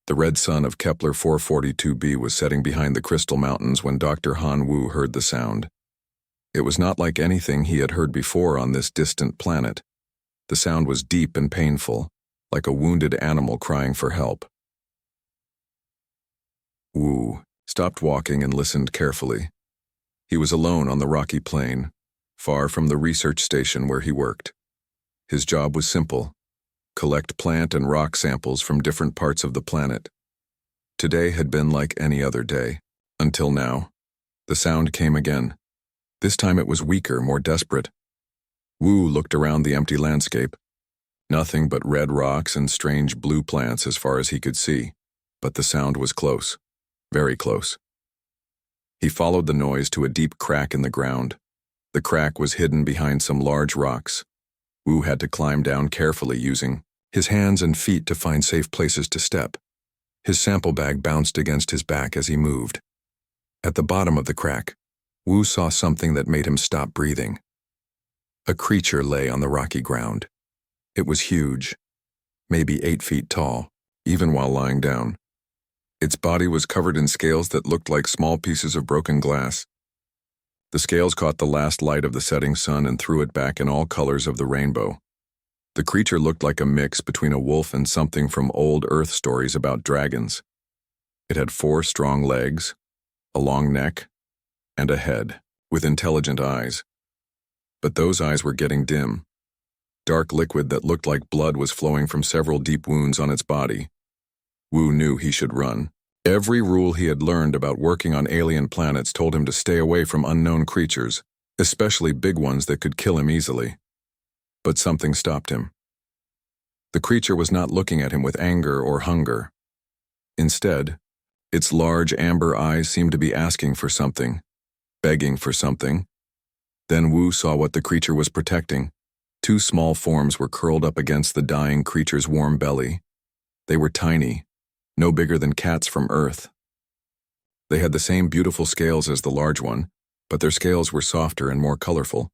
The red sun of Kepler 442b was setting behind the Crystal Mountains when Dr. Han Wu heard the sound. It was not like anything he had heard before on this distant planet. The sound was deep and painful, like a wounded animal crying for help. Wu stopped walking and listened carefully. He was alone on the rocky plain, far from the research station where he worked. His job was simple: collect plant and rock samples from different parts of the planet. Today had been like any other day, until now. The sound came again. This time it was weaker, more desperate. Wu looked around the empty landscape. Nothing but red rocks and strange blue plants as far as he could see, but the sound was close, very close. He followed the noise to a deep crack in the ground. The crack was hidden behind some large rocks. Wu had to climb down carefully, using his hands and feet to find safe places to step. His sample bag bounced against his back as he moved. At the bottom of the crack, Wu saw something that made him stop breathing. A creature lay on the rocky ground. It was huge, maybe 8 feet tall, even while lying down. Its body was covered in scales that looked like small pieces of broken glass. The scales caught the last light of the setting sun and threw it back in all colors of the rainbow. The creature looked like a mix between a wolf and something from old Earth stories about dragons. It had 4 strong legs, a long neck, and a head with intelligent eyes. But those eyes were getting dim. Dark liquid that looked like blood was flowing from several deep wounds on its body. Wu knew he should run. Every rule he had learned about working on alien planets told him to stay away from unknown creatures, especially big ones that could kill him easily. But something stopped him. The creature was not looking at him with anger or hunger. Instead, its large amber eyes seemed to be asking for something, begging for something. Then Wu saw what the creature was protecting. 2 small forms were curled up against the dying creature's warm belly. They were tiny, no bigger than cats from Earth. They had the same beautiful scales as the large one, but their scales were softer and more colorful.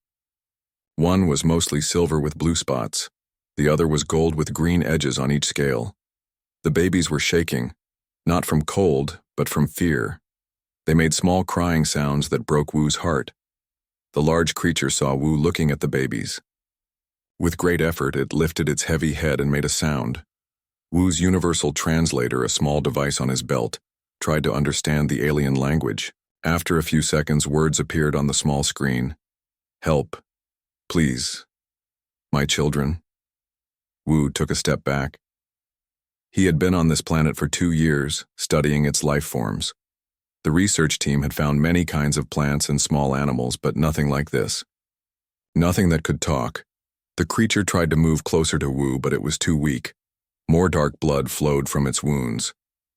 One was mostly silver with blue spots. The other was gold with green edges on each scale. The babies were shaking, not from cold, but from fear. They made small crying sounds that broke Wu's heart. The large creature saw Wu looking at the babies. With great effort, it lifted its heavy head and made a sound. Wu's universal translator, a small device on his belt, tried to understand the alien language. After a few seconds, words appeared on the small screen. Help. Please. My children. Wu took a step back. He had been on this planet for 2 years, studying its life forms. The research team had found many kinds of plants and small animals, but nothing like this. Nothing that could talk. The creature tried to move closer to Wu, but it was too weak. More dark blood flowed from its wounds.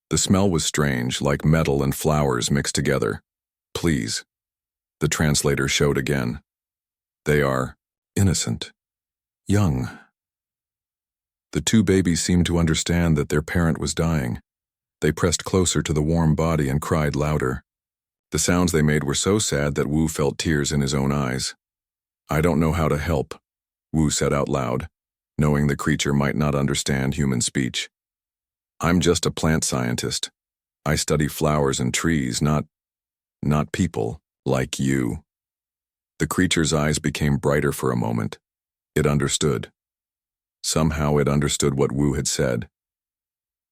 The smell was strange, like metal and flowers mixed together. Please. The translator showed again. They are innocent, young. The 2 babies seemed to understand that their parent was dying. They pressed closer to the warm body and cried louder. The sounds they made were so sad that Wu felt tears in his own eyes. I don't know how to help, Wu said out loud, knowing the creature might not understand human speech. I'm just a plant scientist. I study flowers and trees, not people, like you. The creature's eyes became brighter for a moment. It understood. Somehow it understood what Wu had said.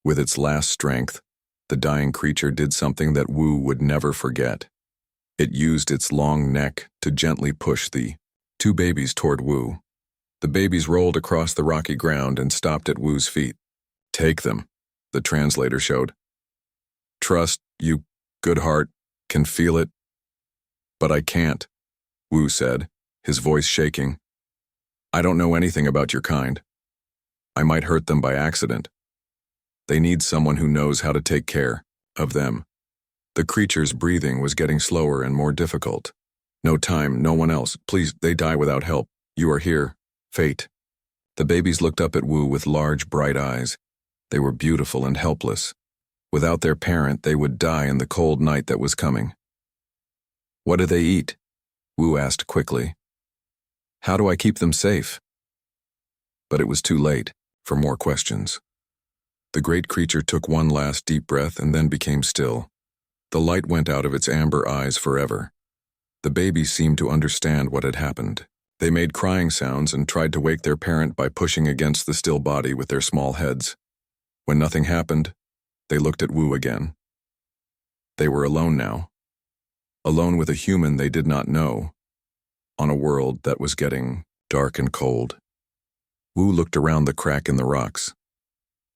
With its last strength, the dying creature did something that Wu would never forget. It used its long neck to gently push the 2 babies toward Wu. The babies rolled across the rocky ground and stopped at Wu's feet. Take them, the translator showed. Trust, you good heart, can feel it. But I can't, Wu said, his voice shaking. I don't know anything about your kind. I might hurt them by accident. They need someone who knows how to take care of them. The creature's breathing was getting slower and more difficult. No time, no one else. Please, they die without help. You are here. Fate. The babies looked up at Wu with large, bright eyes. They were beautiful and helpless. Without their parent, they would die in the cold night that was coming. What do they eat? Wu asked quickly. How do I keep them safe? But it was too late for more questions. The great creature took one last deep breath and then became still. The light went out of its amber eyes forever. The babies seemed to understand what had happened. They made crying sounds and tried to wake their parent by pushing against the still body with their small heads. When nothing happened, they looked at Wu again. They were alone now. Alone with a human they did not know, on a world that was getting dark and cold. Wu looked around the crack in the rocks.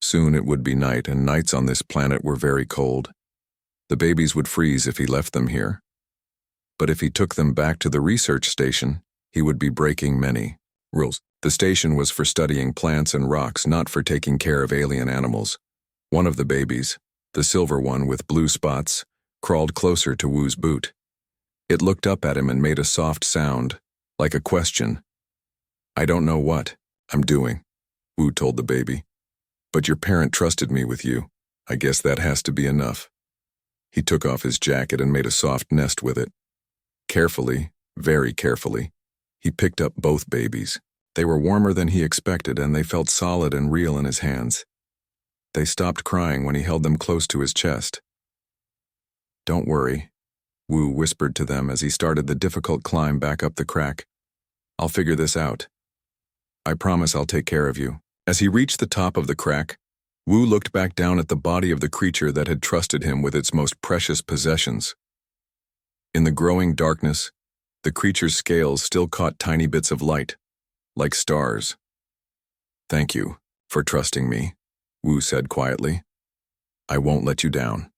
Soon it would be night, and nights on this planet were very cold. The babies would freeze if he left them here. But if he took them back to the research station, he would be breaking many rules. The station was for studying plants and rocks, not for taking care of alien animals. One of the babies, the silver one with blue spots, crawled closer to Wu's boot. It looked up at him and made a soft sound, like a question. "I don't know what I'm doing," Wu told the baby. "But your parent trusted me with you. I guess that has to be enough." He took off his jacket and made a soft nest with it. Carefully, very carefully, he picked up both babies. They were warmer than he expected, and they felt solid and real in his hands. They stopped crying when he held them close to his chest. "Don't worry," Wu whispered to them as he started the difficult climb back up the crack. "I'll figure this out. I promise I'll take care of you." As he reached the top of the crack, Wu looked back down at the body of the creature that had trusted him with its most precious possessions. In the growing darkness, the creature's scales still caught tiny bits of light, like stars. "Thank you for trusting me," Wu said quietly. "I won't let you down."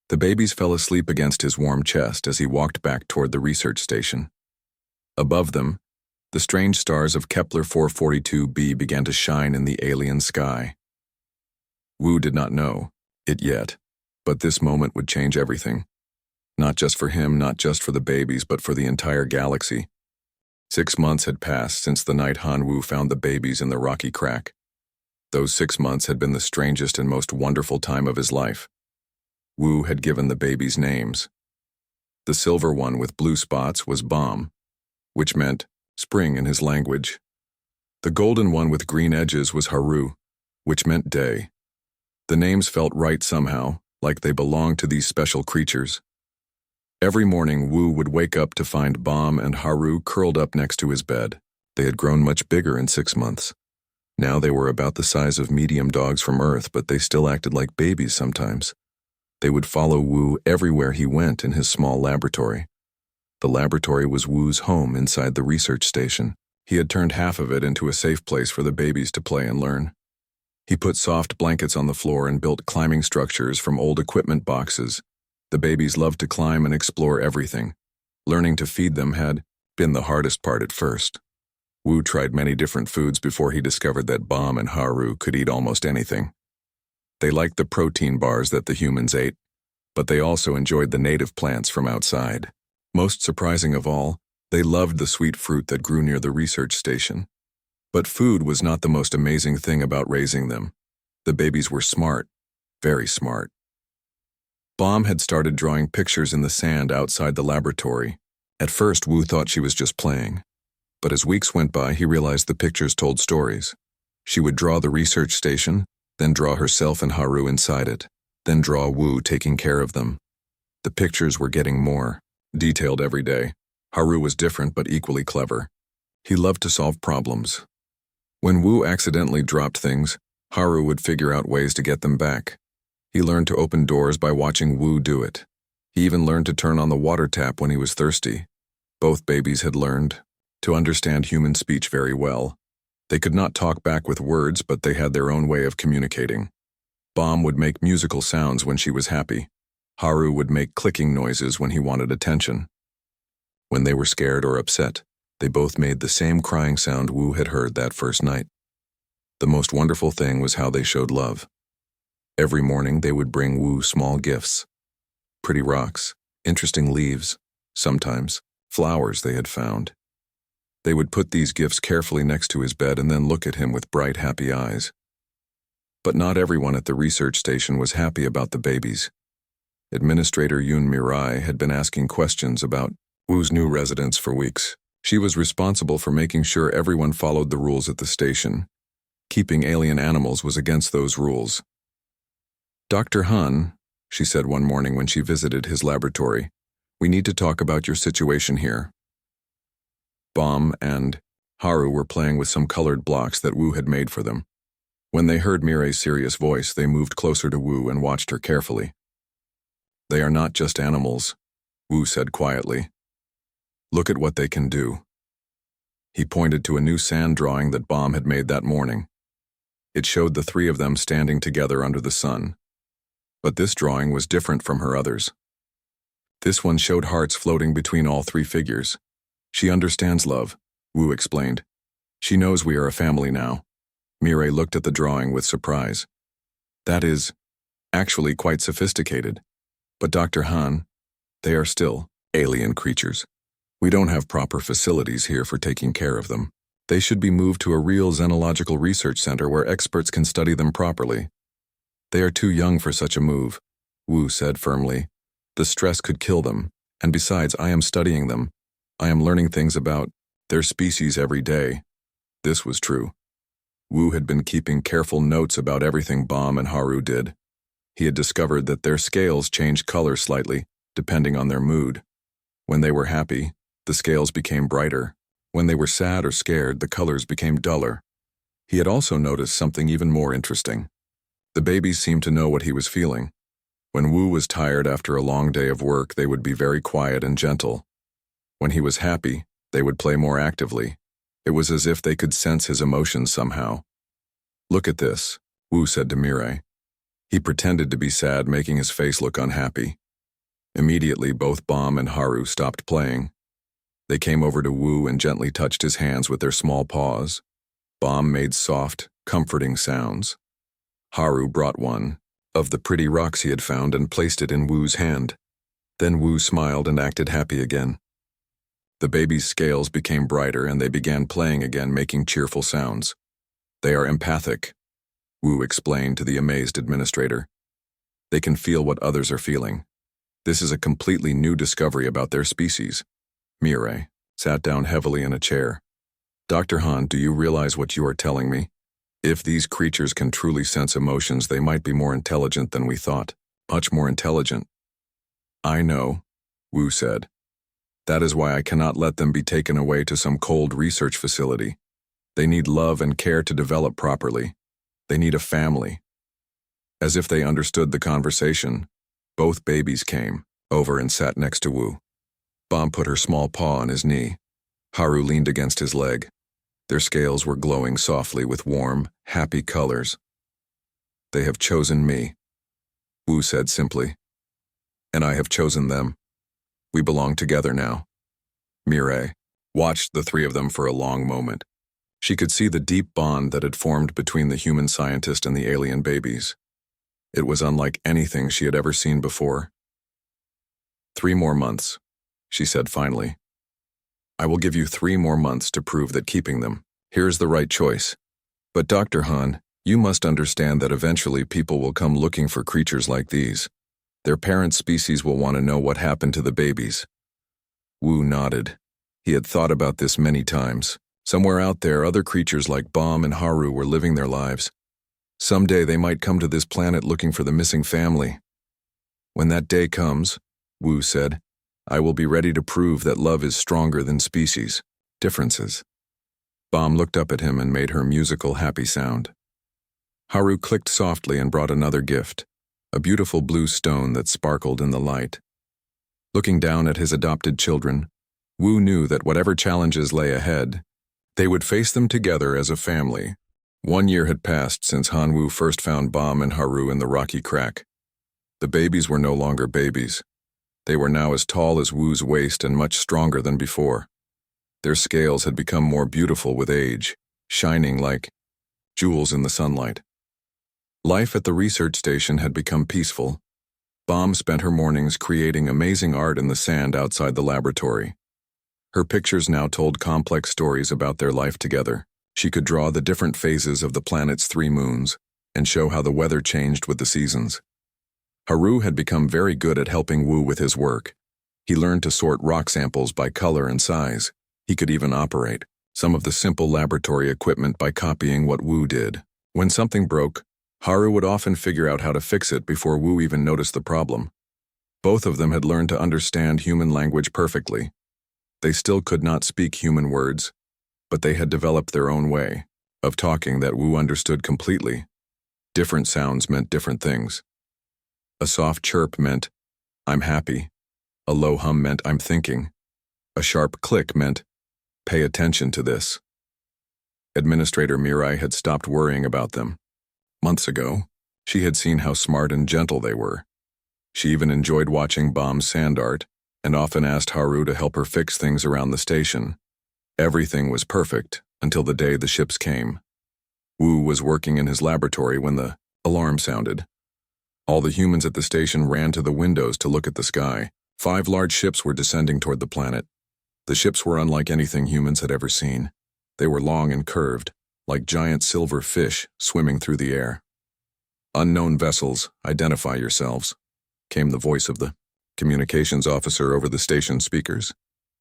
The babies fell asleep against his warm chest as he walked back toward the research station. Above them, the strange stars of Kepler 442b began to shine in the alien sky. Wu did not know it yet, but this moment would change everything. Not just for him, not just for the babies, but for the entire galaxy. 6 months had passed since the night Han Wu found the babies in the rocky crack. Those 6 months had been the strangest and most wonderful time of his life. Wu had given the babies names. The silver one with blue spots was Bomb, which meant spring in his language. The golden one with green edges was Haru, which meant day. The names felt right somehow, like they belonged to these special creatures. Every morning, Wu would wake up to find Bomb and Haru curled up next to his bed. They had grown much bigger in 6 months. Now they were about the size of medium dogs from Earth, but they still acted like babies sometimes. They would follow Wu everywhere he went in his small laboratory. The laboratory was Wu's home inside the research station. He had turned half of it into a safe place for the babies to play and learn. He put soft blankets on the floor and built climbing structures from old equipment boxes. The babies loved to climb and explore everything. Learning to feed them had been the hardest part at first. Wu tried many different foods before he discovered that Bomb and Haru could eat almost anything. They liked the protein bars that the humans ate, but they also enjoyed the native plants from outside. Most surprising of all, they loved the sweet fruit that grew near the research station. But food was not the most amazing thing about raising them. The babies were smart, very smart. Bomb had started drawing pictures in the sand outside the laboratory. At first, Wu thought she was just playing. But as weeks went by, he realized the pictures told stories. She would draw the research station, then draw herself and Haru inside it, then draw Wu taking care of them. The pictures were getting more detailed every day. Haru was different but equally clever. He loved to solve problems. When Wu accidentally dropped things, Haru would figure out ways to get them back. He learned to open doors by watching Wu do it. He even learned to turn on the water tap when he was thirsty. Both babies had learned to understand human speech very well. They could not talk back with words, but they had their own way of communicating. Bomb would make musical sounds when she was happy. Haru would make clicking noises when he wanted attention. When they were scared or upset, they both made the same crying sound Wu had heard that first night. The most wonderful thing was how they showed love. Every morning they would bring Wu small gifts. Pretty rocks, interesting leaves, sometimes flowers they had found. They would put these gifts carefully next to his bed and then look at him with bright, happy eyes. But not everyone at the research station was happy about the babies. Administrator Yun Mirai had been asking questions about Wu's new residence for weeks. She was responsible for making sure everyone followed the rules at the station. Keeping alien animals was against those rules. "Dr. Han," she said one morning when she visited his laboratory, "we need to talk about your situation here." Bomb and Haru were playing with some colored blocks that Wu had made for them. When they heard Mirei's serious voice, they moved closer to Wu and watched her carefully. "They are not just animals," Wu said quietly. "Look at what they can do." He pointed to a new sand drawing that Bomb had made that morning. It showed the three of them standing together under the sun. But this drawing was different from her others. This one showed hearts floating between all three figures. "She understands love," Wu explained. "She knows we are a family now." Mirei looked at the drawing with surprise. "That is actually quite sophisticated. But Dr. Han, they are still alien creatures. We don't have proper facilities here for taking care of them. They should be moved to a real xenological research center where experts can study them properly." "They are too young for such a move," Wu said firmly. "The stress could kill them, and besides, I am studying them. I am learning things about their species every day." This was true. Wu had been keeping careful notes about everything Bomb and Haru did. He had discovered that their scales changed color slightly, depending on their mood. When they were happy, the scales became brighter. When they were sad or scared, the colors became duller. He had also noticed something even more interesting. The babies seemed to know what he was feeling. When Wu was tired after a long day of work, they would be very quiet and gentle. When he was happy, they would play more actively. It was as if they could sense his emotions somehow. "Look at this," Wu said to Mirei. He pretended to be sad, making his face look unhappy. Immediately, both Bomb and Haru stopped playing. They came over to Wu and gently touched his hands with their small paws. Bomb made soft, comforting sounds. Haru brought one of the pretty rocks he had found and placed it in Wu's hand. Then Wu smiled and acted happy again. The baby's scales became brighter and they began playing again, making cheerful sounds. "They are empathic," Wu explained to the amazed administrator. "They can feel what others are feeling. This is a completely new discovery about their species." Mirei sat down heavily in a chair. "Dr. Han, do you realize what you are telling me? If these creatures can truly sense emotions, they might be more intelligent than we thought. Much more intelligent." "I know," Wu said. "That is why I cannot let them be taken away to some cold research facility. They need love and care to develop properly. They need a family." As if they understood the conversation, both babies came over and sat next to Wu. Bomb put her small paw on his knee. Haru leaned against his leg. Their scales were glowing softly with warm, happy colors. "They have chosen me," Wu said simply. "And I have chosen them. We belong together now." Mirei watched the three of them for a long moment. She could see the deep bond that had formed between the human scientist and the alien babies. It was unlike anything she had ever seen before. "3 more months," she said finally. "I will give you 3 more months to prove that keeping them here is the right choice. But Dr. Han, you must understand that eventually people will come looking for creatures like these. Their parent species will want to know what happened to the babies." Wu nodded. He had thought about this many times. Somewhere out there, other creatures like Bomb and Haru were living their lives. Someday they might come to this planet looking for the missing family. "When that day comes," Wu said, "I will be ready to prove that love is stronger than species differences." Bomb looked up at him and made her musical, happy sound. Haru clicked softly and brought another gift, a beautiful blue stone that sparkled in the light. Looking down at his adopted children, Wu knew that whatever challenges lay ahead, they would face them together as a family. 1 year had passed since Han Wu first found Bomb and Haru in the rocky crack. The babies were no longer babies. They were now as tall as Wu's waist and much stronger than before. Their scales had become more beautiful with age, shining like jewels in the sunlight. Life at the research station had become peaceful. Bomb spent her mornings creating amazing art in the sand outside the laboratory. Her pictures now told complex stories about their life together. She could draw the different phases of the planet's 3 moons and show how the weather changed with the seasons. Haru had become very good at helping Wu with his work. He learned to sort rock samples by color and size. He could even operate some of the simple laboratory equipment by copying what Wu did. When something broke, Haru would often figure out how to fix it before Wu even noticed the problem. Both of them had learned to understand human language perfectly. They still could not speak human words, but they had developed their own way of talking that Wu understood completely. Different sounds meant different things. A soft chirp meant, "I'm happy." A low hum meant, "I'm thinking." A sharp click meant, "Pay attention to this." Administrator Mirai had stopped worrying about them. Months ago, she had seen how smart and gentle they were. She even enjoyed watching Bomb's sand art and often asked Haru to help her fix things around the station. Everything was perfect until the day the ships came. Wu was working in his laboratory when the alarm sounded. All the humans at the station ran to the windows to look at the sky. 5 large ships were descending toward the planet. The ships were unlike anything humans had ever seen. They were long and curved, like giant silver fish swimming through the air. "Unknown vessels, identify yourselves," came the voice of the communications officer over the station speakers.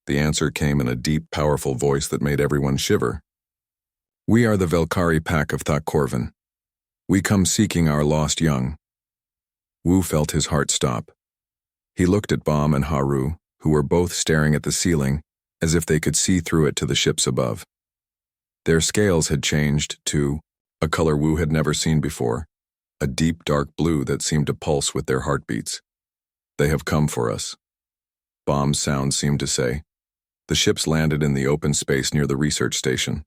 The answer came in a deep, powerful voice that made everyone shiver. "We are the Velkari pack of Thak-Korvan. We come seeking our lost young." Wu felt his heart stop. He looked at Bomb and Haru, who were both staring at the ceiling as if they could see through it to the ships above. Their scales had changed to a color Wu had never seen before, a deep dark blue that seemed to pulse with their heartbeats. "They have come for us," Bomb's sound seemed to say. The ships landed in the open space near the research station.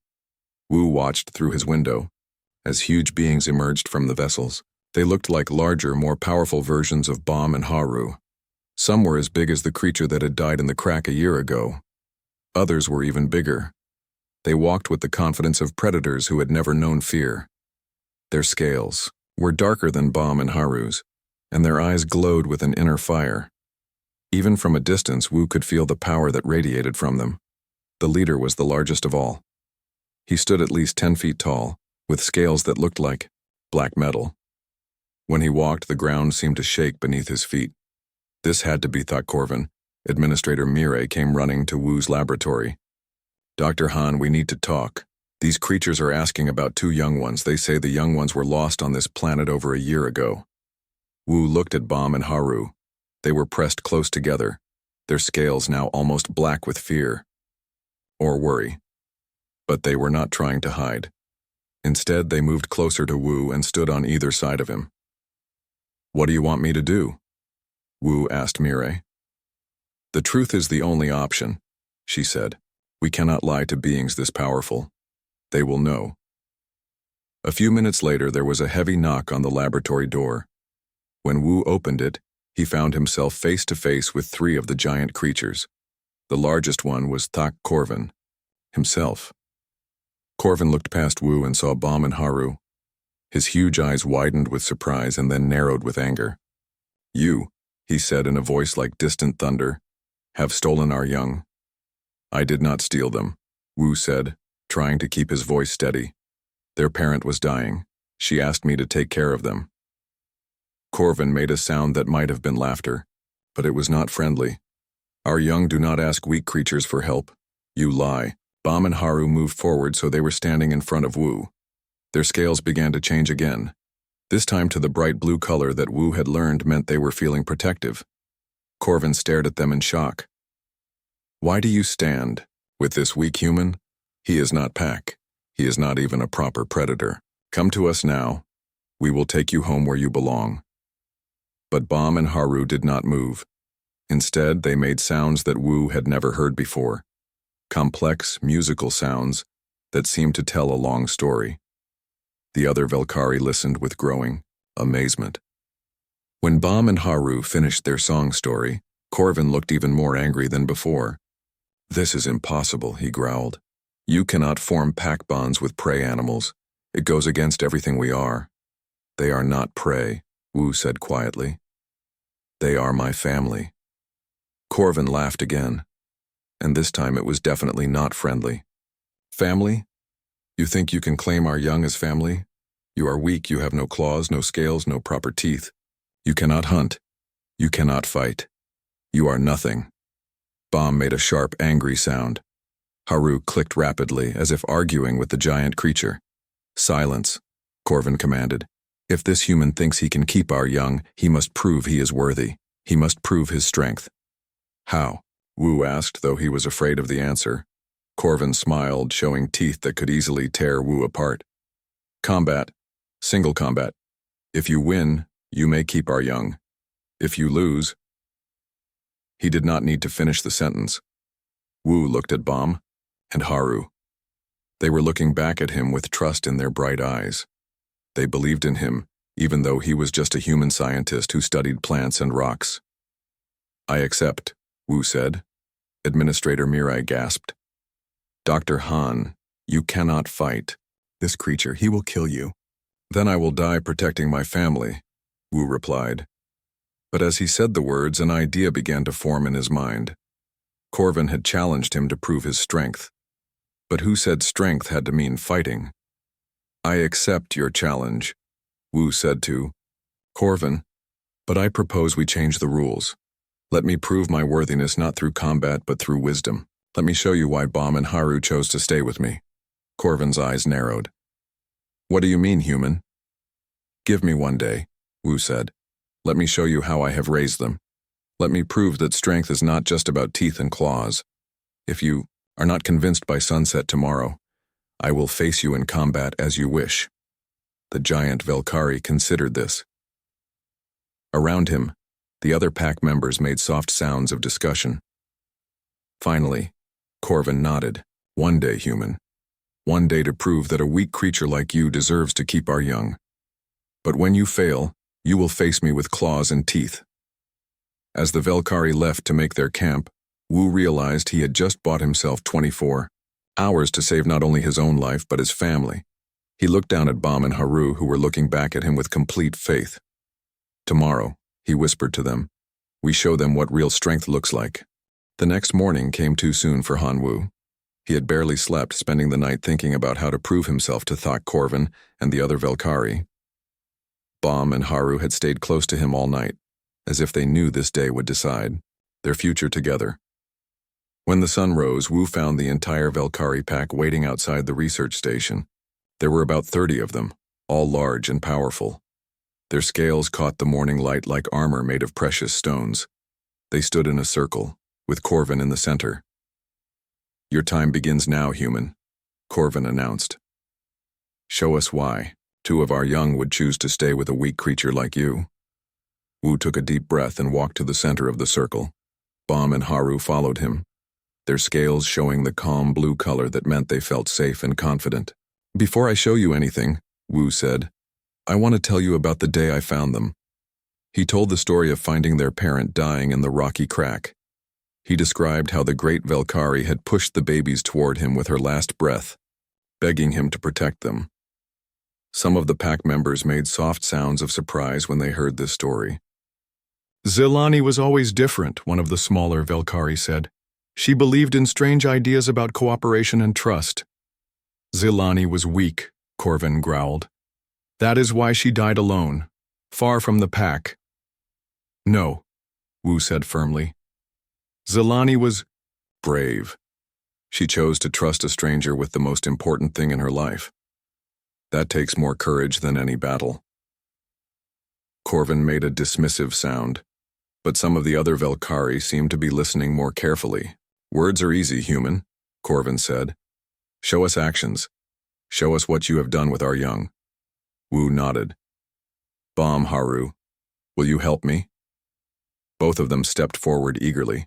Wu watched through his window as huge beings emerged from the vessels. They looked like larger, more powerful versions of Bomb and Haru. Some were as big as the creature that had died in the crack a year ago. Others were even bigger. They walked with the confidence of predators who had never known fear. Their scales were darker than Bomb and Haru's, and their eyes glowed with an inner fire. Even from a distance, Wu could feel the power that radiated from them. The leader was the largest of all. He stood at least 10 feet tall, with scales that looked like black metal. When he walked, the ground seemed to shake beneath his feet. This had to be Thak-Korvan. Administrator Mirai came running to Wu's laboratory. "Dr. Han, we need to talk. These creatures are asking about 2 young ones. They say the young ones were lost on this planet over a year ago." Wu looked at Bomb and Haru. They were pressed close together, their scales now almost black with fear or worry. But they were not trying to hide. Instead, they moved closer to Wu and stood on either side of him. "What do you want me to do?" Wu asked Mirai. "The truth is the only option," she said. "We cannot lie to beings this powerful. They will know." A few minutes later, there was a heavy knock on the laboratory door. When Wu opened it, he found himself face to face with 3 of the giant creatures. The largest one was Thak-Korvan himself. Korvan looked past Wu and saw Bomb and Haru. His huge eyes widened with surprise and then narrowed with anger. "You," he said in a voice like distant thunder, "have stolen our young." "I did not steal them," Wu said, trying to keep his voice steady. "Their parent was dying. She asked me to take care of them." Korvan made a sound that might have been laughter, but it was not friendly. "Our young do not ask weak creatures for help. You lie." Bomb and Haru moved forward so they were standing in front of Wu. Their scales began to change again, this time to the bright blue color that Wu had learned meant they were feeling protective. Korvan stared at them in shock. "Why do you stand with this weak human? He is not pack. He is not even a proper predator. Come to us now. We will take you home where you belong." But Bomb and Haru did not move. Instead, they made sounds that Wu had never heard before. Complex, musical sounds that seemed to tell a long story. The other Velkari listened with growing amazement. When Bomb and Haru finished their song story, Korvan looked even more angry than before. "This is impossible," he growled. "You cannot form pack bonds with prey animals. It goes against everything we are." "They are not prey," Wu said quietly. "They are my family." Korvan laughed again, and this time it was definitely not friendly. "Family? You think you can claim our young as family? You are weak, you have no claws, no scales, no proper teeth. You cannot hunt. You cannot fight. You are nothing." Bomb made a sharp, angry sound. Haru clicked rapidly, as if arguing with the giant creature. Silence, Corvin commanded. If this human thinks he can keep our young, he must prove he is worthy. He must prove his strength. How? Wu asked, though he was afraid of the answer. Corvin smiled, showing teeth that could easily tear Wu apart. Combat. Single combat. If you win, you may keep our young. If you lose... He did not need to finish the sentence. Wu looked at Bam and Haru. They were looking back at him with trust in their bright eyes. They believed in him, even though he was just a human scientist who studied plants and rocks. I accept, Wu said. Administrator Mirai gasped. Dr. Han, you cannot fight. This creature, he will kill you. Then I will die protecting my family, Wu replied. But as he said the words, an idea began to form in his mind. Corvin had challenged him to prove his strength. But who said strength had to mean fighting? I accept your challenge, Wu said to Corvin, but I propose we change the rules. Let me prove my worthiness not through combat but through wisdom. Let me show you why Bam and Haru chose to stay with me. Corvin's eyes narrowed. What do you mean, human? Give me one day, Wu said. Let me show you how I have raised them. Let me prove that strength is not just about teeth and claws. If you are not convinced by sunset tomorrow, I will face you in combat as you wish. The giant Velkari considered this. Around him, the other pack members made soft sounds of discussion. Finally, Corvin nodded. One day, human. One day to prove that a weak creature like you deserves to keep our young. But when you fail, you will face me with claws and teeth. As the Velkari left to make their camp, Wu realized he had just bought himself 24 hours to save not only his own life but his family. He looked down at Bam and Haru, who were looking back at him with complete faith. Tomorrow, he whispered to them, we show them what real strength looks like. The next morning came too soon for Han Wu. He had barely slept, spending the night thinking about how to prove himself to Thok Corvin and the other Velkari. Bam and Haru had stayed close to him all night, as if they knew this day would decide their future together. When the sun rose, Wu found the entire Velkari pack waiting outside the research station. There were about 30 of them, all large and powerful. Their scales caught the morning light like armor made of precious stones. They stood in a circle, with Corvin in the center. Your time begins now, human, Corvin announced. Show us why 2 of our young would choose to stay with a weak creature like you. Wu took a deep breath and walked to the center of the circle. Bam and Haru followed him, their scales showing the calm blue color that meant they felt safe and confident. Before I show you anything, Wu said, I want to tell you about the day I found them. He told the story of finding their parent dying in the rocky crack. He described how the great Velkari had pushed the babies toward him with her last breath, begging him to protect them. Some of the pack members made soft sounds of surprise when they heard this story. Zilani was always different, one of the smaller Velkari said. She believed in strange ideas about cooperation and trust. Zilani was weak, Corvin growled. That is why she died alone, far from the pack. No, Wu said firmly. Zilani was brave. She chose to trust a stranger with the most important thing in her life. That takes more courage than any battle. Corvin made a dismissive sound, but some of the other Velkari seemed to be listening more carefully. Words are easy, human, Corvin said. Show us actions. Show us what you have done with our young. Wu nodded. Bam, Haru, will you help me? Both of them stepped forward eagerly.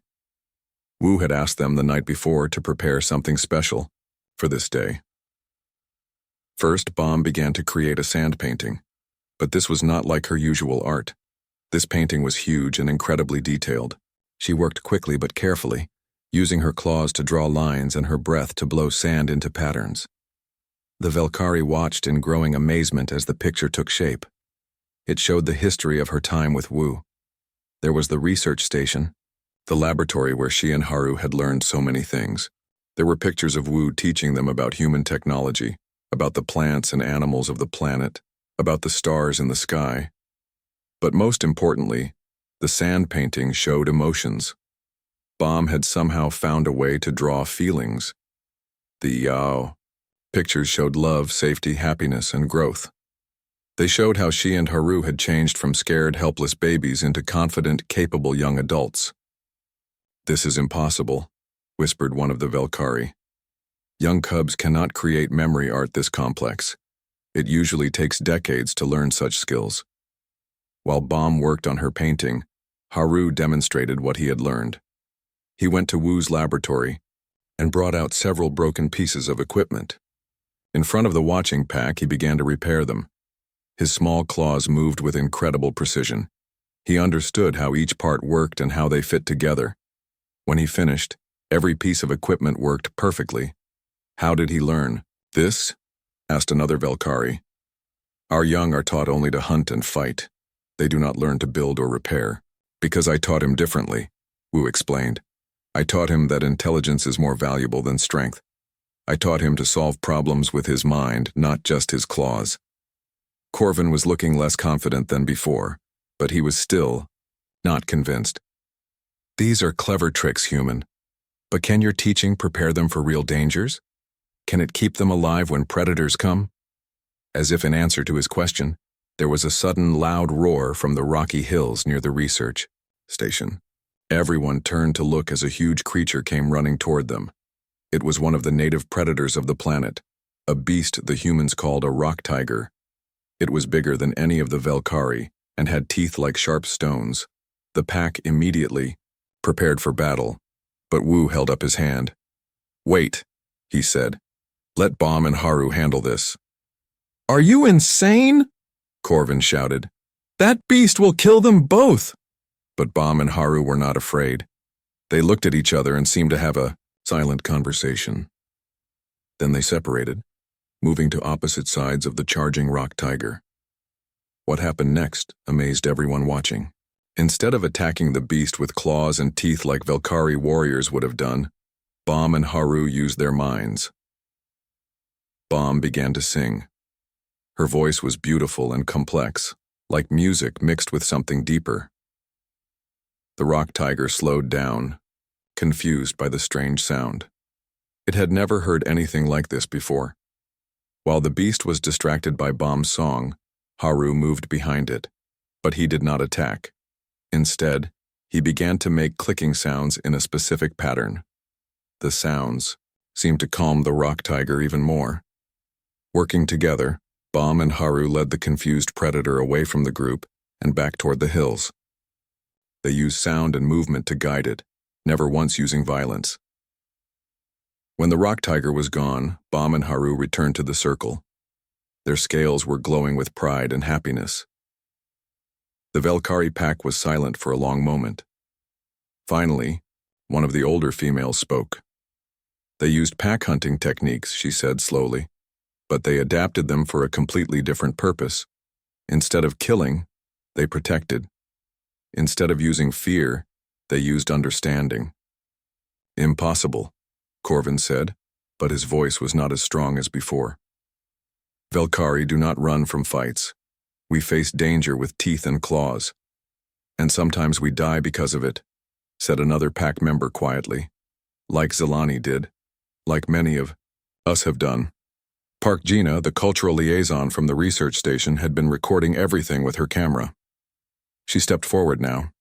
Wu had asked them the night before to prepare something special for this day. First, Bam began to create a sand painting, but this was not like her usual art. This painting was huge and incredibly detailed. She worked quickly but carefully, using her claws to draw lines and her breath to blow sand into patterns. The Velkari watched in growing amazement as the picture took shape. It showed the history of her time with Wu. There was the research station, the laboratory where she and Haru had learned so many things. There were pictures of Wu teaching them about human technology, about the plants and animals of the planet, about the stars in the sky. But most importantly, the sand painting showed emotions. Bam had somehow found a way to draw feelings. The pictures showed love, safety, happiness, and growth. They showed how she and Haru had changed from scared, helpless babies into confident, capable young adults. "This is impossible," whispered one of the Velkari. "Young cubs cannot create memory art this complex. It usually takes decades to learn such skills." While Bom worked on her painting, Haru demonstrated what he had learned. He went to Wu's laboratory and brought out several broken pieces of equipment. In front of the watching pack, he began to repair them. His small claws moved with incredible precision. He understood how each part worked and how they fit together. When he finished, every piece of equipment worked perfectly. "How did he learn this?" asked another Velkari. "Our young are taught only to hunt and fight. They do not learn to build or repair. Because I taught him differently," Wu explained. "I taught him that intelligence is more valuable than strength. I taught him to solve problems with his mind, not just his claws." Corvin was looking less confident than before, but he was still not convinced. "These are clever tricks, human. But can your teaching prepare them for real dangers? Can it keep them alive when predators come?" As if in answer to his question, there was a sudden loud roar from the rocky hills near the research station. Everyone turned to look as a huge creature came running toward them. It was one of the native predators of the planet, a beast the humans called a rock tiger. It was bigger than any of the Velkari and had teeth like sharp stones. The pack immediately prepared for battle, but Wu held up his hand. "Wait," he said. "Let Bom and Haru handle this." "Are you insane?" Corvin shouted. "That beast will kill them both!" But Bom and Haru were not afraid. They looked at each other and seemed to have a silent conversation. Then they separated, moving to opposite sides of the charging rock tiger. What happened next amazed everyone watching. Instead of attacking the beast with claws and teeth like Velkari warriors would have done, Bom and Haru used their minds. Bom began to sing. Her voice was beautiful and complex, like music mixed with something deeper. The rock tiger slowed down, confused by the strange sound. It had never heard anything like this before. While the beast was distracted by Bom's song, Haru moved behind it, but he did not attack. Instead, he began to make clicking sounds in a specific pattern. The sounds seemed to calm the rock tiger even more. Working together, Bom and Haru led the confused predator away from the group and back toward the hills. They used sound and movement to guide it, never once using violence. When the rock tiger was gone, Bom and Haru returned to the circle. Their scales were glowing with pride and happiness. The Velkari pack was silent for a long moment. Finally, one of the older females spoke. "They used pack hunting techniques," she said slowly, "but they adapted them for a completely different purpose. Instead of killing, they protected. Instead of using fear, they used understanding." "Impossible," Corvin said, but his voice was not as strong as before. "Velkari do not run from fights. We face danger with teeth and claws. And sometimes we die because of it," said another pack member quietly. "Like Zelani did. Like many of us have done." Park Gina, the cultural liaison from the research station, had been recording everything with her camera. She stepped forward now.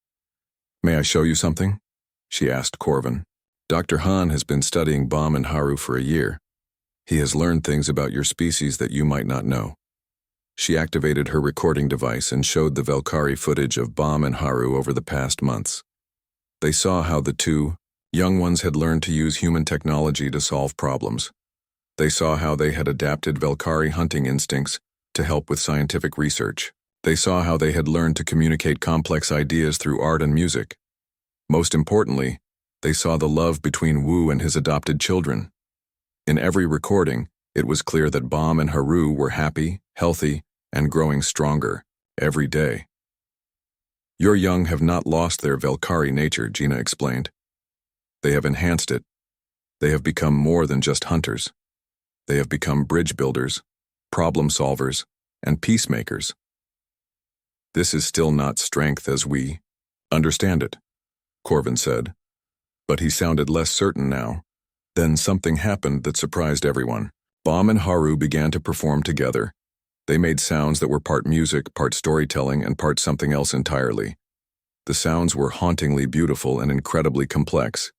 "May I show you something?" she asked Corvin. "Dr. Han has been studying Bom and Haru for a year. He has learned things about your species that you might not know." She activated her recording device and showed the Velkari footage of Bom and Haru over the past months. They saw how the two young ones had learned to use human technology to solve problems. They saw how they had adapted Velkari hunting instincts to help with scientific research. They saw how they had learned to communicate complex ideas through art and music. Most importantly, they saw the love between Wu and his adopted children. In every recording, it was clear that Bom and Haru were happy, healthy, and growing stronger every day. "Your young have not lost their Velkari nature," Gina explained. "They have enhanced it. They have become more than just hunters. They have become bridge builders, problem solvers, and peacemakers. This is still not strength as we understand it," Corvin said, but he sounded less certain now. Then something happened that surprised everyone. Bam and Haru began to perform together. They made sounds that were part music, part storytelling, and part something else entirely. The sounds were hauntingly beautiful and incredibly complex.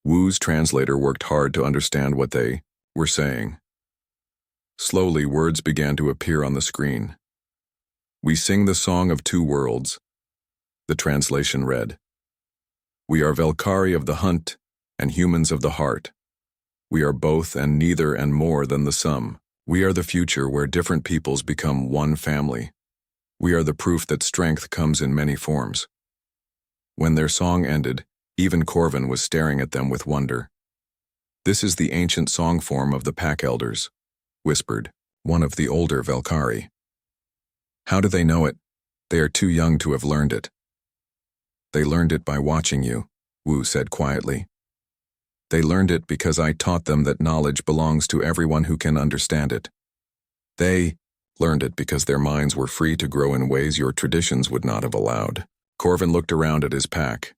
Wu's translator worked hard to understand what they were saying. Slowly, words began to appear on the screen. "We sing the song of two worlds." The translation read, "We are Valkyrie of the hunt and humans of the heart. We are both and neither and more than the sum. We are the future where different peoples become one family. We are the proof that strength comes in many forms." When their song ended, even Corvin was staring at them with wonder. "This is the ancient song form of the Pack Elders," whispered one of the older Valkyrie. "How do they know it? They are too young to have learned it." "They learned it by watching you," Wu said quietly. "They learned it because I taught them that knowledge belongs to everyone who can understand it. They learned it because their minds were free to grow in ways your traditions would not have allowed." Corvin looked around at his pack.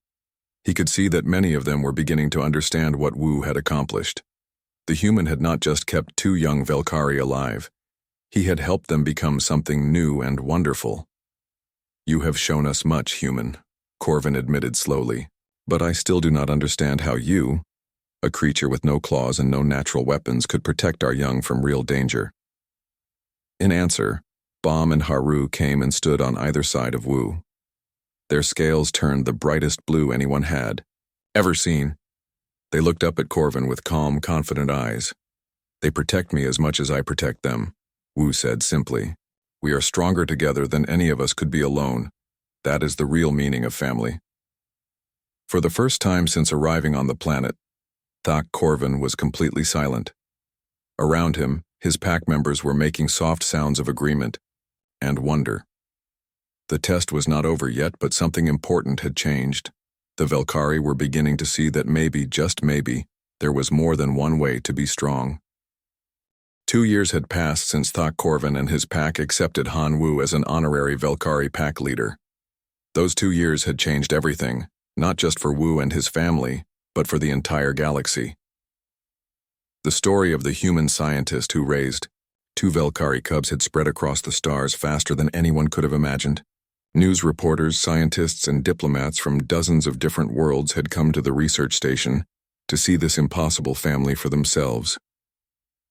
He could see that many of them were beginning to understand what Wu had accomplished. The human had not just kept two young Valkyrie alive. He had helped them become something new and wonderful. "You have shown us much, human," Corvin admitted slowly. "But I still do not understand how you, a creature with no claws and no natural weapons, could protect our young from real danger." In answer, Bam and Haru came and stood on either side of Wu. Their scales turned the brightest blue anyone had ever seen. They looked up at Corvin with calm, confident eyes. "They protect me as much as I protect them," Wu said simply. "We are stronger together than any of us could be alone. That is the real meaning of family." For the first time since arriving on the planet, Thak Corvin was completely silent. Around him, his pack members were making soft sounds of agreement and wonder. The test was not over yet, but something important had changed. The Valkyrie were beginning to see that maybe, just maybe, there was more than one way to be strong. 2 years had passed since Thak Corvin and his pack accepted Han Wu as an honorary Valkyrie pack leader. Those 2 years had changed everything, not just for Wu and his family, but for the entire galaxy. The story of the human scientist who raised 2 Valkyrie cubs had spread across the stars faster than anyone could have imagined. News reporters, scientists, and diplomats from dozens of different worlds had come to the research station to see this impossible family for themselves.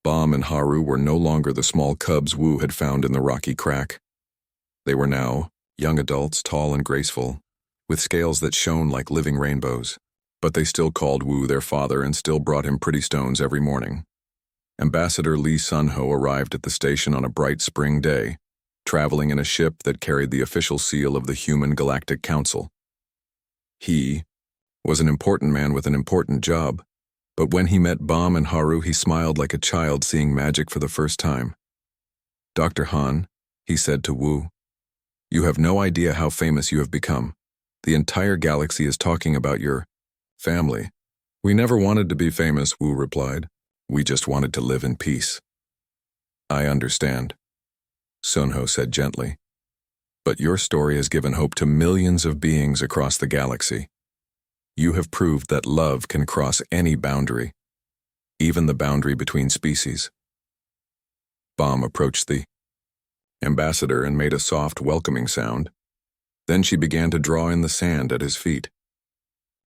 Bam and Haru were no longer the small cubs Wu had found in the rocky crack. They were now young adults, tall and graceful, with scales that shone like living rainbows. But they still called Wu their father and still brought him pretty stones every morning. Ambassador Li Sunho arrived at the station on a bright spring day, traveling in a ship that carried the official seal of the Human Galactic Council. He was an important man with an important job, but when he met Bam and Haru, he smiled like a child seeing magic for the first time. "Dr. Han," he said to Wu, "you have no idea how famous you have become. The entire galaxy is talking about your family." "We never wanted to be famous," Wu replied. "We just wanted to live in peace." "I understand," Sunho said gently. "But your story has given hope to millions of beings across the galaxy. You have proved that love can cross any boundary, even the boundary between species." Bam approached the ambassador and made a soft, welcoming sound. Then she began to draw in the sand at his feet.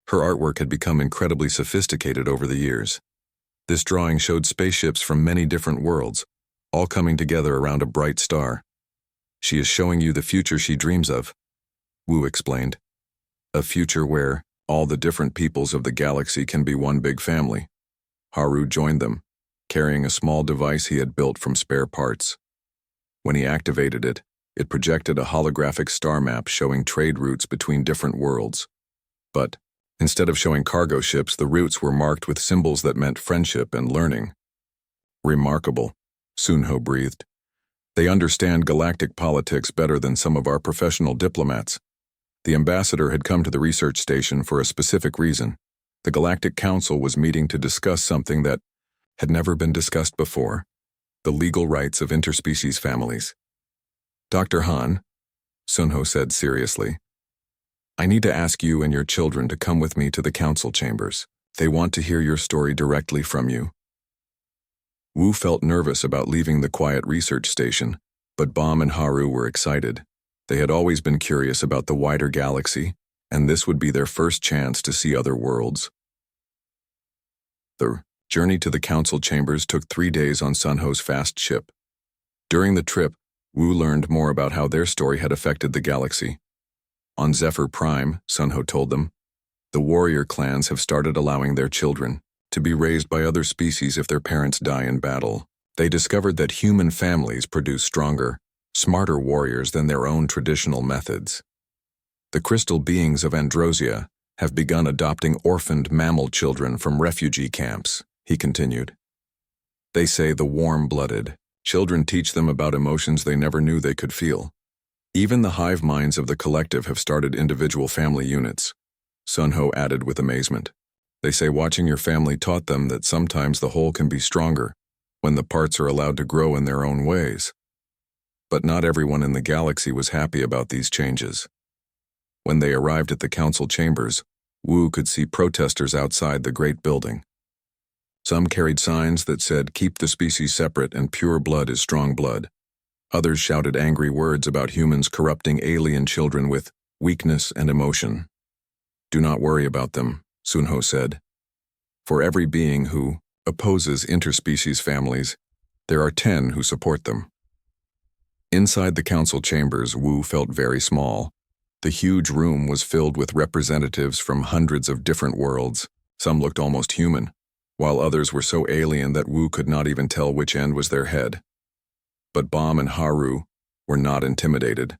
Her artwork had become incredibly sophisticated over the years. This drawing showed spaceships from many different worlds, all coming together around a bright star. "She is showing you the future she dreams of," Wu explained. "A future where all the different peoples of the galaxy can be one big family." Haru joined them, carrying a small device he had built from spare parts. When he activated it, it projected a holographic star map showing trade routes between different worlds. But instead of showing cargo ships, the routes were marked with symbols that meant friendship and learning. "Remarkable," Sunho breathed. "They understand galactic politics better than some of our professional diplomats." The ambassador had come to the research station for a specific reason. The Galactic Council was meeting to discuss something that had never been discussed before: the legal rights of interspecies families. "Dr. Han," Sunho said seriously, "I need to ask you and your children to come with me to the council chambers." They want to hear your story directly from you. Wu felt nervous about leaving the quiet research station, but Bom and Haru were excited. They had always been curious about the wider galaxy, and this would be their first chance to see other worlds. The journey to the council chambers took 3 days on Sunho's fast ship. During the trip, Wu learned more about how their story had affected the galaxy. On Zephyr Prime, Sunho told them, the warrior clans have started allowing their children to be raised by other species if their parents die in battle. They discovered that human families produce stronger, smarter warriors than their own traditional methods. The crystal beings of Androsia have begun adopting orphaned mammal children from refugee camps, he continued. They say the warm-blooded children teach them about emotions they never knew they could feel. Even the hive minds of the collective have started individual family units, Sunho added with amazement. They say watching your family taught them that sometimes the whole can be stronger when the parts are allowed to grow in their own ways. But not everyone in the galaxy was happy about these changes. When they arrived at the council chambers, Wu could see protesters outside the great building. Some carried signs that said, "Keep the species separate and pure blood is strong blood." Others shouted angry words about humans corrupting alien children with weakness and emotion. "Do not worry about them," Sunho said. "For every being who opposes interspecies families, there are 10 who support them." Inside the council chambers, Wu felt very small. The huge room was filled with representatives from hundreds of different worlds. Some looked almost human, while others were so alien that Wu could not even tell which end was their head. But Bom and Haru were not intimidated.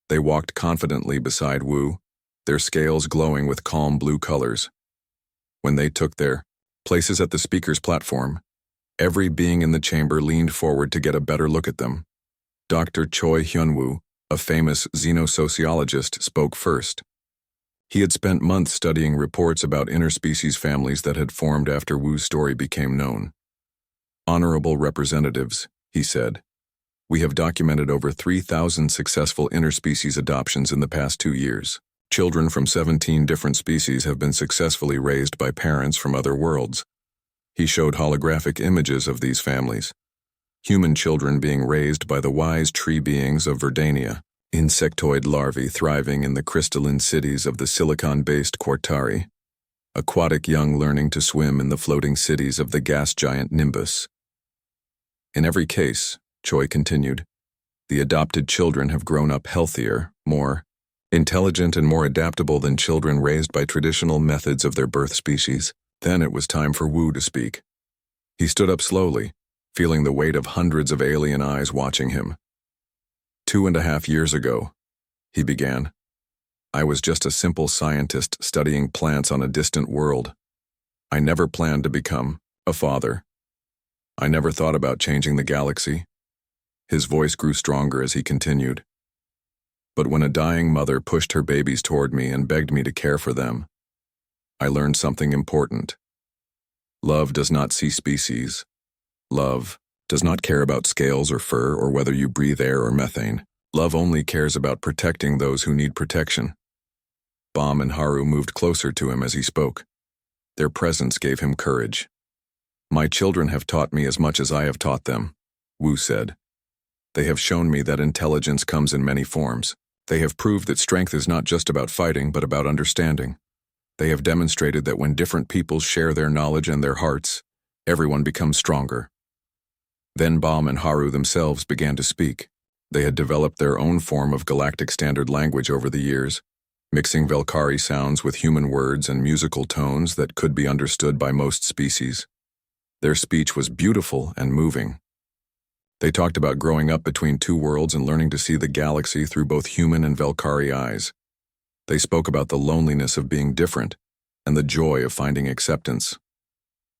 They walked confidently beside Wu, their scales glowing with calm blue colors. When they took their places at the speaker's platform, every being in the chamber leaned forward to get a better look at them. Dr. Choi Hyunwoo, a famous xenosociologist, spoke first. He had spent months studying reports about interspecies families that had formed after Wu's story became known. "Honorable representatives," he said, "we have documented over 3,000 successful interspecies adoptions in the past 2 years. Children from 17 different species have been successfully raised by parents from other worlds." He showed holographic images of these families. Human children being raised by the wise tree beings of Verdania, insectoid larvae thriving in the crystalline cities of the silicon-based Quartari, aquatic young learning to swim in the floating cities of the gas giant Nimbus. In every case, Choi continued, the adopted children have grown up healthier, more intelligent and more adaptable than children raised by traditional methods of their birth species. Then it was time for Wu to speak. He stood up slowly, feeling the weight of hundreds of alien eyes watching him. 2.5 years ago, he began, I was just a simple scientist studying plants on a distant world. I never planned to become a father. I never thought about changing the galaxy. His voice grew stronger as he continued. But when a dying mother pushed her babies toward me and begged me to care for them, I learned something important. Love does not see species. Love does not care about scales or fur or whether you breathe air or methane. Love only cares about protecting those who need protection. Bom and Haru moved closer to him as he spoke. Their presence gave him courage. My children have taught me as much as I have taught them, Wu said. They have shown me that intelligence comes in many forms. They have proved that strength is not just about fighting, but about understanding. They have demonstrated that when different peoples share their knowledge and their hearts, everyone becomes stronger. Then Bom and Haru themselves began to speak. They had developed their own form of galactic standard language over the years, mixing Velkari sounds with human words and musical tones that could be understood by most species. Their speech was beautiful and moving. They talked about growing up between two worlds and learning to see the galaxy through both human and Velkari eyes. They spoke about the loneliness of being different and the joy of finding acceptance.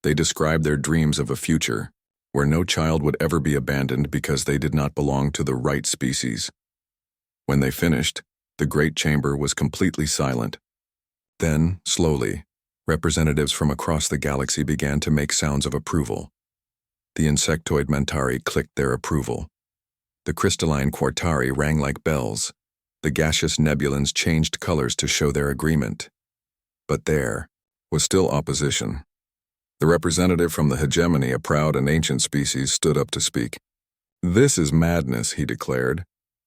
They described their dreams of a future where no child would ever be abandoned because they did not belong to the right species. When they finished, the great chamber was completely silent. Then, slowly, representatives from across the galaxy began to make sounds of approval. The insectoid Mentari clicked their approval. The crystalline Quartari rang like bells. The gaseous nebulans changed colors to show their agreement. But there, was still opposition. The representative from the hegemony, a proud and ancient species, stood up to speak. "This is madness," he declared.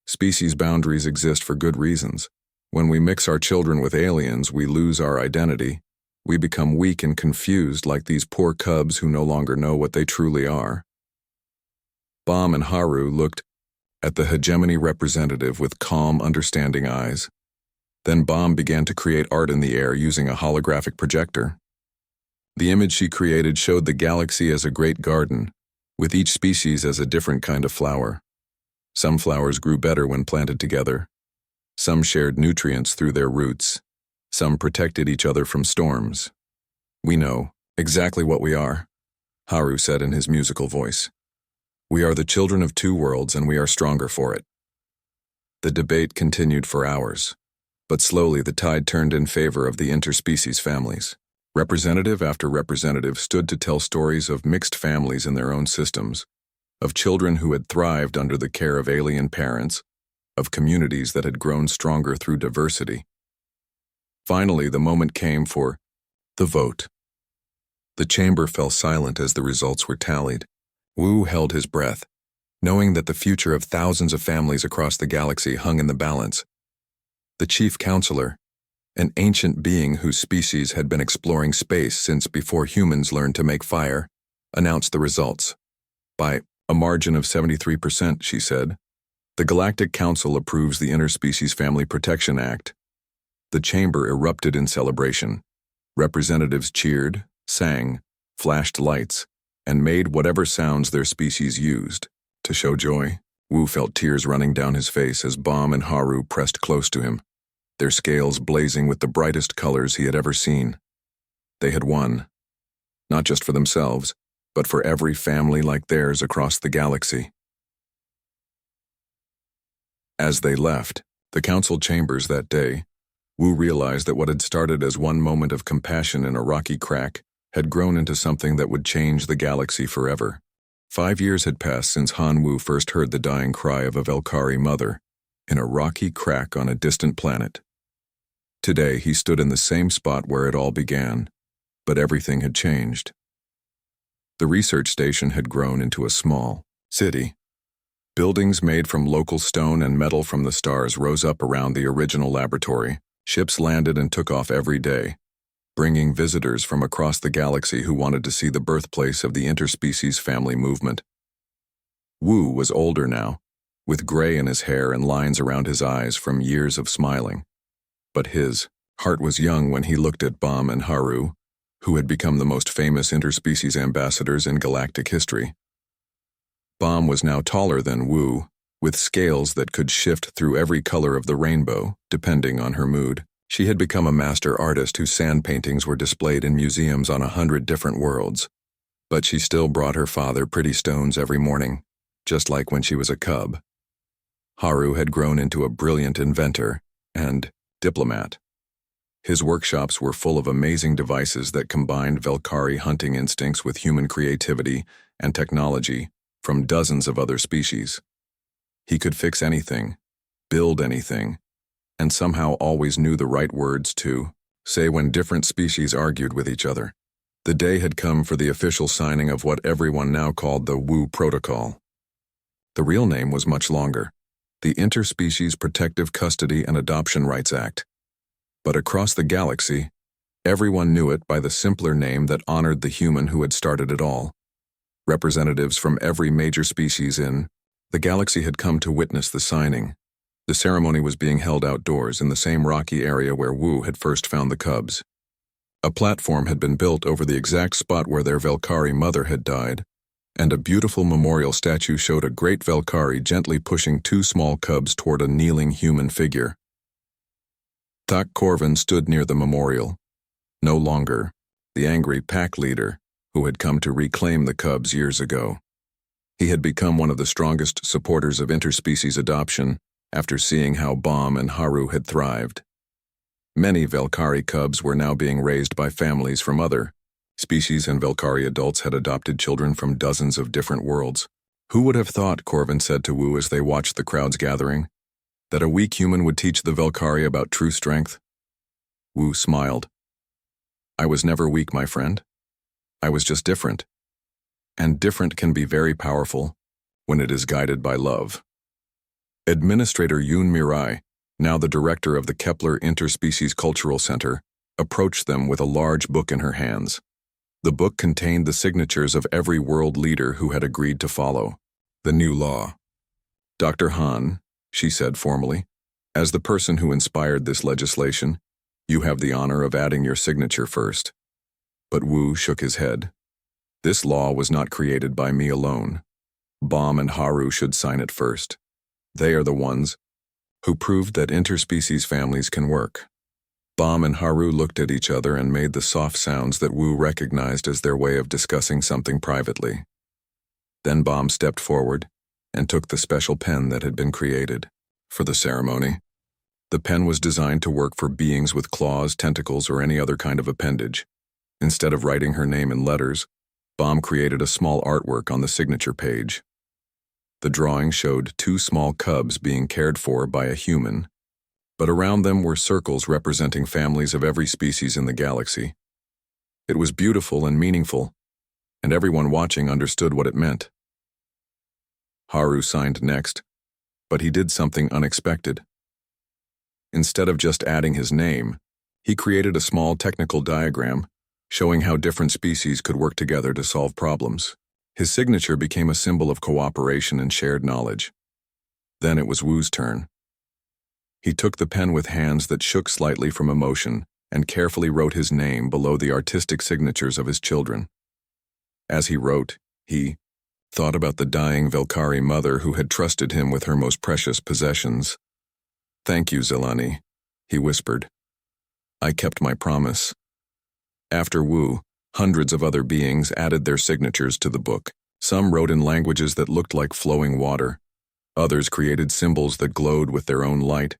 "Species boundaries exist for good reasons. When we mix our children with aliens, we lose our identity. We become weak and confused like these poor cubs who no longer know what they truly are." Bam and Haru looked at the hegemony representative with calm, understanding eyes. Then Bam began to create art in the air using a holographic projector. The image she created showed the galaxy as a great garden, with each species as a different kind of flower. Some flowers grew better when planted together. Some shared nutrients through their roots. Some protected each other from storms. "We know exactly what we are," Haru said in his musical voice. "We are the children of two worlds, and we are stronger for it." The debate continued for hours, but slowly the tide turned in favor of the interspecies families. Representative after representative stood to tell stories of mixed families in their own systems, of children who had thrived under the care of alien parents, of communities that had grown stronger through diversity. Finally, the moment came for the vote. The chamber fell silent as the results were tallied. Wu held his breath, knowing that the future of thousands of families across the galaxy hung in the balance. The chief counselor, an ancient being whose species had been exploring space since before humans learned to make fire, announced the results. "By a margin of 73%, she said, "the Galactic Council approves the Interspecies Family Protection Act." The chamber erupted in celebration. Representatives cheered, sang, flashed lights, and made whatever sounds their species used to show joy. Wu felt tears running down his face as Bam and Haru pressed close to him, their scales blazing with the brightest colors he had ever seen. They had won, not just for themselves, but for every family like theirs across the galaxy. As they left the council chambers that day, Wu realized that what had started as one moment of compassion in a rocky crack had grown into something that would change the galaxy forever. 5 years had passed since Han Wu first heard the dying cry of a Velkari mother in a rocky crack on a distant planet. Today, he stood in the same spot where it all began, but everything had changed. The research station had grown into a small city. Buildings made from local stone and metal from the stars rose up around the original laboratory. Ships landed and took off every day, bringing visitors from across the galaxy who wanted to see the birthplace of the interspecies family movement. Wu was older now, with gray in his hair and lines around his eyes from years of smiling. But his heart was young when he looked at Bam and Haru, who had become the most famous interspecies ambassadors in galactic history. Bam was now taller than Wu, with scales that could shift through every color of the rainbow, depending on her mood. She had become a master artist whose sand paintings were displayed in museums on 100 different worlds. But she still brought her father pretty stones every morning, just like when she was a cub. Haru had grown into a brilliant inventor and diplomat. His workshops were full of amazing devices that combined Velkari hunting instincts with human creativity and technology from dozens of other species. He could fix anything, build anything, and somehow always knew the right words to say when different species argued with each other. The day had come for the official signing of what everyone now called the Wu Protocol. The real name was much longer, the Interspecies Protective Custody and Adoption Rights Act. But across the galaxy, everyone knew it by the simpler name that honored the human who had started it all. Representatives from every major species in the galaxy had come to witness the signing. The ceremony was being held outdoors in the same rocky area where Wu had first found the cubs. A platform had been built over the exact spot where their Velkari mother had died, and a beautiful memorial statue showed a great Velkari gently pushing 2 small cubs toward a kneeling human figure. Thak Corvin stood near the memorial, no longer the angry pack leader who had come to reclaim the cubs years ago. He had become one of the strongest supporters of interspecies adoption after seeing how Bam and Haru had thrived. Many Velkari cubs were now being raised by families from other species, and Velkari adults had adopted children from dozens of different worlds. "Who would have thought," Corvin said to Wu as they watched the crowds gathering, "that a weak human would teach the Velkari about true strength?" Wu smiled. I was never weak, my friend. I was just different. And different can be very powerful when it is guided by love. Administrator Yoon Mirai, now the director of the Kepler Interspecies Cultural Center, approached them with a large book in her hands. The book contained the signatures of every world leader who had agreed to follow the new law. Dr. Han, she said formally, as the person who inspired this legislation, you have the honor of adding your signature first. But Wu shook his head. This law was not created by me alone. Bom and Haru should sign it first. They are the ones who proved that interspecies families can work. Bom and Haru looked at each other and made the soft sounds that Wu recognized as their way of discussing something privately. Then Bom stepped forward and took the special pen that had been created for the ceremony. The pen was designed to work for beings with claws, tentacles, or any other kind of appendage. Instead of writing her name in letters, Bom created a small artwork on the signature page. The drawing showed two small cubs being cared for by a human, but around them were circles representing families of every species in the galaxy. It was beautiful and meaningful, and everyone watching understood what it meant. Haru signed next, but he did something unexpected. Instead of just adding his name, he created a small technical diagram showing how different species could work together to solve problems. His signature became a symbol of cooperation and shared knowledge. Then it was Wu's turn. He took the pen with hands that shook slightly from emotion and carefully wrote his name below the artistic signatures of his children. As he wrote, he thought about the dying Velkari mother who had trusted him with her most precious possessions. "Thank you, Zelani," he whispered. "I kept my promise." After Wu, hundreds of other beings added their signatures to the book. Some wrote in languages that looked like flowing water. Others created symbols that glowed with their own light.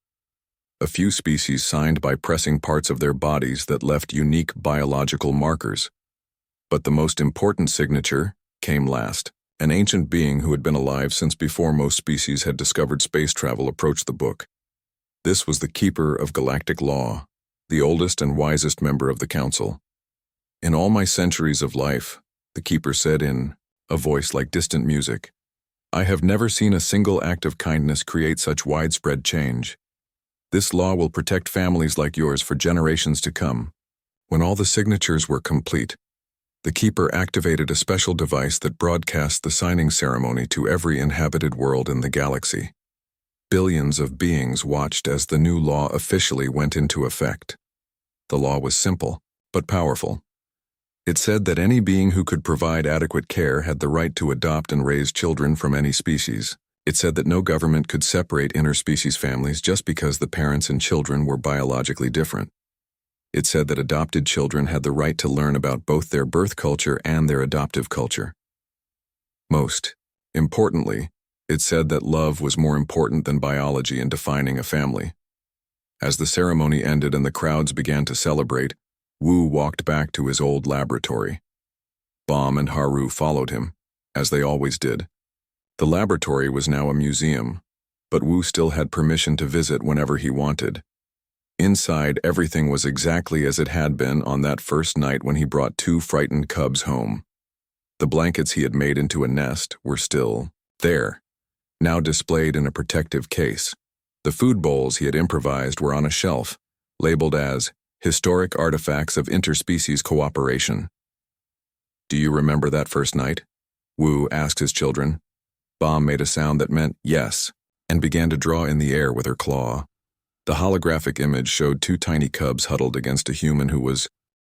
A few species signed by pressing parts of their bodies that left unique biological markers. But the most important signature came last. An ancient being who had been alive since before most species had discovered space travel approached the book. This was the keeper of galactic law, the oldest and wisest member of the council. "In all my centuries of life," the keeper said in a voice like distant music, "I have never seen a single act of kindness create such widespread change. This law will protect families like yours for generations to come." When all the signatures were complete, the keeper activated a special device that broadcast the signing ceremony to every inhabited world in the galaxy. Billions of beings watched as the new law officially went into effect. The law was simple, but powerful. It said that any being who could provide adequate care had the right to adopt and raise children from any species. It said that no government could separate interspecies families just because the parents and children were biologically different. It said that adopted children had the right to learn about both their birth culture and their adoptive culture. Most importantly, it said that love was more important than biology in defining a family. As the ceremony ended and the crowds began to celebrate, Wu walked back to his old laboratory. Bom and Haru followed him, as they always did. The laboratory was now a museum, but Wu still had permission to visit whenever he wanted. Inside, everything was exactly as it had been on that first night when he brought two frightened cubs home. The blankets he had made into a nest were still there, now displayed in a protective case. The food bowls he had improvised were on a shelf, labeled as Historic Artifacts of Interspecies Cooperation. "Do you remember that first night?" Wu asked his children. Bom made a sound that meant yes, and began to draw in the air with her claw. The holographic image showed two tiny cubs huddled against a human who was